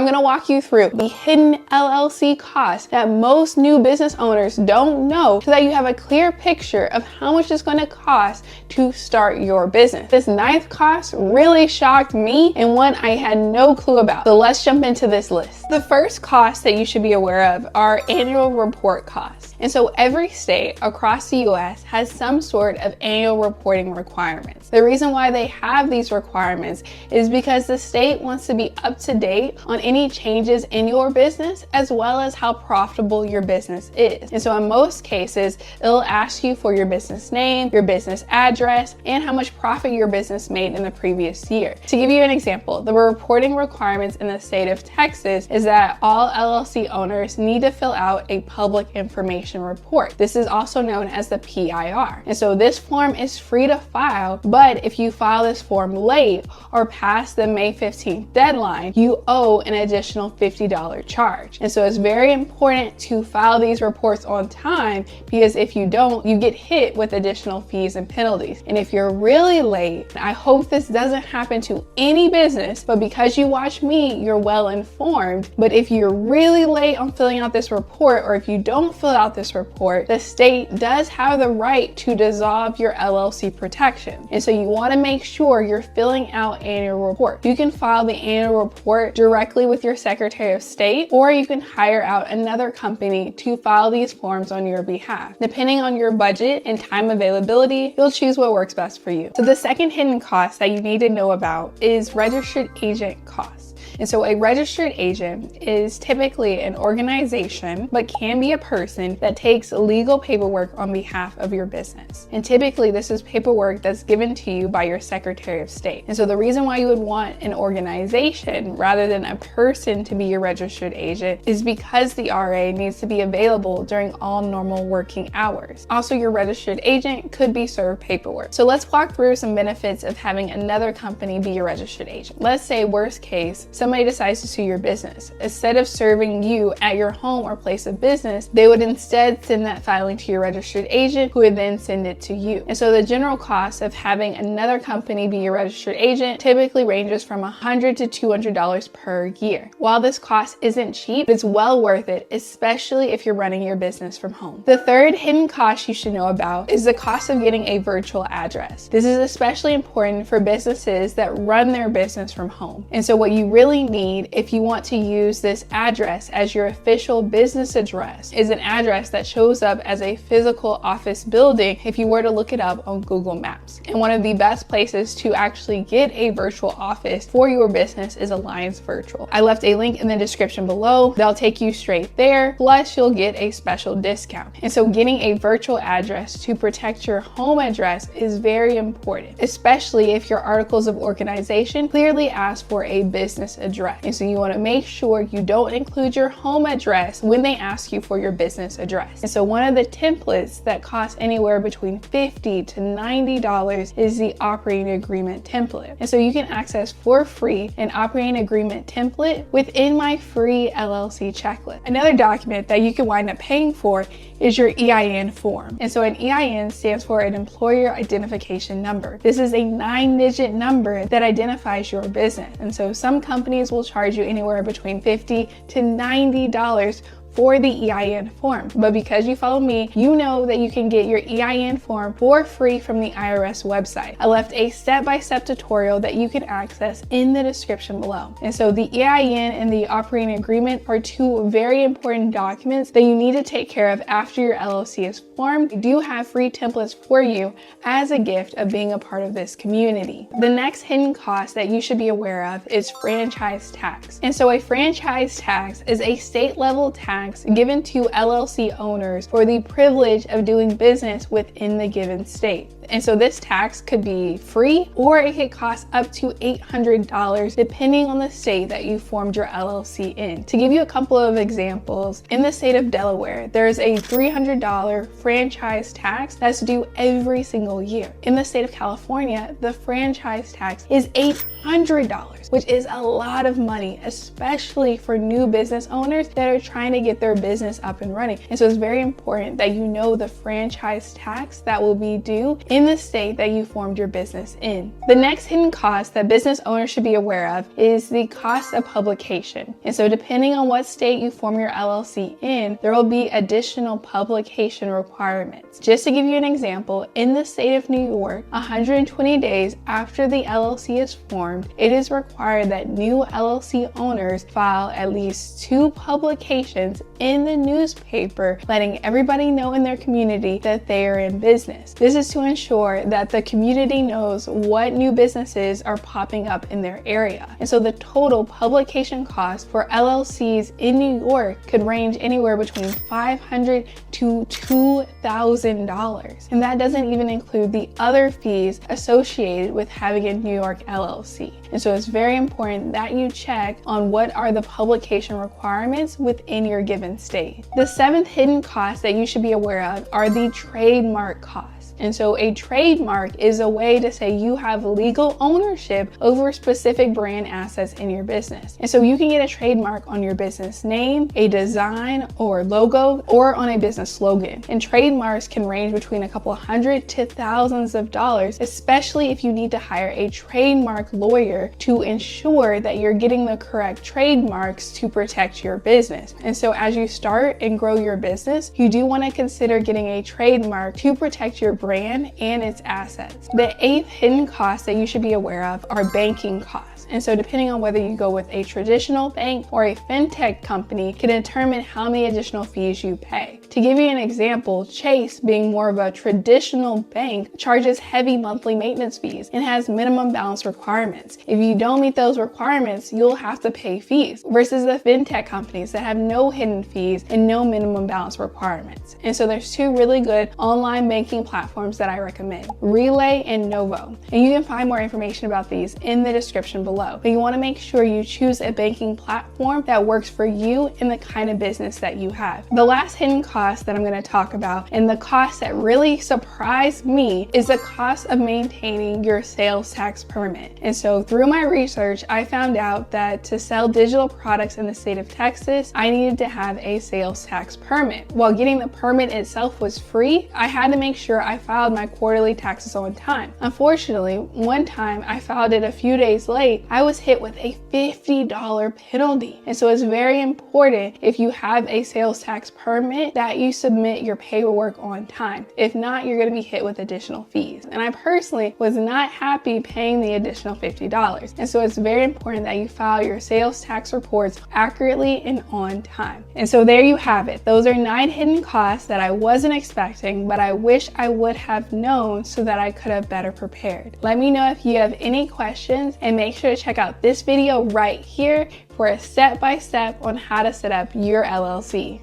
I'm gonna walk you through the hidden LLC costs that most new business owners don't know so that you have a clear picture of how much it's gonna cost to start your business. This ninth cost really shocked me and one I had no clue about. So let's jump into this list. The first cost that you should be aware of are annual report costs. And so every state across the US has some sort of annual reporting requirements. The reason why they have these requirements is because the state wants to be up to date on any changes in your business as well as how profitable your business is. And so in most cases, it'll ask you for your business name, your business address, and how much profit your business made in the previous year. To give you an example, the reporting requirements in the state of Texas is that all LLC owners need to fill out a public information report. This is also known as the PIR. And so this form is free to file, but if you file this form late or past the May 15th deadline, you owe an additional $50 charge. And so it's very important to file these reports on time because if you don't, you get hit with additional fees and penalties. And if you're really late, I hope this doesn't happen to any business, but because you watch me, you're well informed. But if you're really late on filling out this report, or if you don't fill out this report, the state does have the right to dissolve your LLC protection. And so you want to make sure you're filling out annual report. You can file the annual report directly with your Secretary of State, or you can hire out another company to file these forms on your behalf. Depending on your budget and time availability, you'll choose what works best for you. So the second hidden cost that you need to know about is registered agent costs. And so a registered agent is typically an organization, but can be a person that takes legal paperwork on behalf of your business. And typically this is paperwork that's given to you by your Secretary of State. And so the reason why you would want an organization rather than a person to be your registered agent is because the RA needs to be available during all normal working hours. Also, your registered agent could be served paperwork. So let's walk through some benefits of having another company be your registered agent. Let's say worst case, somebody decides to sue your business. Instead of serving you at your home or place of business, they would instead send that filing to your registered agent, who would then send it to you. And so the general cost of having another company be your registered agent typically ranges from $100 to $200 per year. While this cost isn't cheap, it's well worth it, especially if you're running your business from home. The third hidden cost you should know about is the cost of getting a virtual address. This is especially important for businesses that run their business from home. And so what you really need if you want to use this address as your official business address is an address that shows up as a physical office building if you were to look it up on Google Maps. And one of the best places to actually get a virtual office for your business is Alliance Virtual. I left a link in the description below. They'll take you straight there, plus you'll get a special discount. And so getting a virtual address to protect your home address is very important, especially if your articles of organization clearly ask for a business address. And so you want to make sure you don't include your home address when they ask you for your business address. And so one of the templates that costs anywhere between $50 to $90 is the operating agreement template. And so you can access for free an operating agreement template within my free LLC checklist. Another document that you can wind up paying for is your EIN form. And so an EIN stands for an employer identification number. This is a 9-digit number that identifies your business. And so some companies will charge you anywhere between $50 to $90 for the EIN form. But because you follow me, you know that you can get your EIN form for free from the IRS website. I left a step-by-step tutorial that you can access in the description below. And so the EIN and the operating agreement are two very important documents that you need to take care of after your LLC is formed. We do have free templates for you as a gift of being a part of this community. The next hidden cost that you should be aware of is franchise tax. And so a franchise tax is a state-level tax given to LLC owners for the privilege of doing business within the given state. And so this tax could be free or it could cost up to $800 depending on the state that you formed your LLC in. To give you a couple of examples, in the state of Delaware, there's a $300 franchise tax that's due every single year. In the state of California, the franchise tax is $800, which is a lot of money, especially for new business owners that are trying to get their business up and running. And so it's very important that you know the franchise tax that will be due in in the state that you formed your business in. The next hidden cost that business owners should be aware of is the cost of publication. And so depending on what state you form your LLC in, there will be additional publication requirements. Just to give you an example, in the state of New York, 120 days after the LLC is formed, it is required that new LLC owners file at least 2 publications in the newspaper, letting everybody know in their community that they are in business. This is to ensure that the community knows what new businesses are popping up in their area. And so the total publication cost for LLCs in New York could range anywhere between $500 to $2,000. And that doesn't even include the other fees associated with having a New York LLC. And so it's very important that you check on what are the publication requirements within your given state. The 7th hidden cost that you should be aware of are the trademark costs. And so a trademark is a way to say you have legal ownership over specific brand assets in your business. And so you can get a trademark on your business name, a design or logo, or on a business slogan. And trademarks can range between a couple hundred to thousands of dollars, especially if you need to hire a trademark lawyer to ensure that you're getting the correct trademarks to protect your business. And so as you start and grow your business, you do want to consider getting a trademark to protect your brand and its assets. The 8th hidden cost that you should be aware of are banking costs. And so depending on whether you go with a traditional bank or a fintech company can determine how many additional fees you pay. To give you an example, Chase, being more of a traditional bank, charges heavy monthly maintenance fees and has minimum balance requirements. If you don't meet those requirements, you'll have to pay fees, versus the fintech companies that have no hidden fees and no minimum balance requirements. And so there's 2 really good online banking platforms that I recommend, Relay and Novo. And you can find more information about these in the description below. But you want to make sure you choose a banking platform that works for you and the kind of business that you have. The last hidden cost that I'm going to talk about, and the cost that really surprised me, is the cost of maintaining your sales tax permit. And so through my research, I found out that to sell digital products in the state of Texas, I needed to have a sales tax permit. While getting the permit itself was free, I had to make sure I filed my quarterly taxes on time. Unfortunately, one time I filed it a few days late, I was hit with a $50 penalty. And so it's very important, if you have a sales tax permit, that you submit your paperwork on time. If not, you're going to be hit with additional fees. And I personally was not happy paying the additional $50. And so it's very important that you file your sales tax reports accurately and on time. And so there you have it. Those are 9 hidden costs that I wasn't expecting, but I wish I would have known so that I could have better prepared. Let me know if you have any questions, and make sure to check out this video right here for a step-by-step on how to set up your LLC.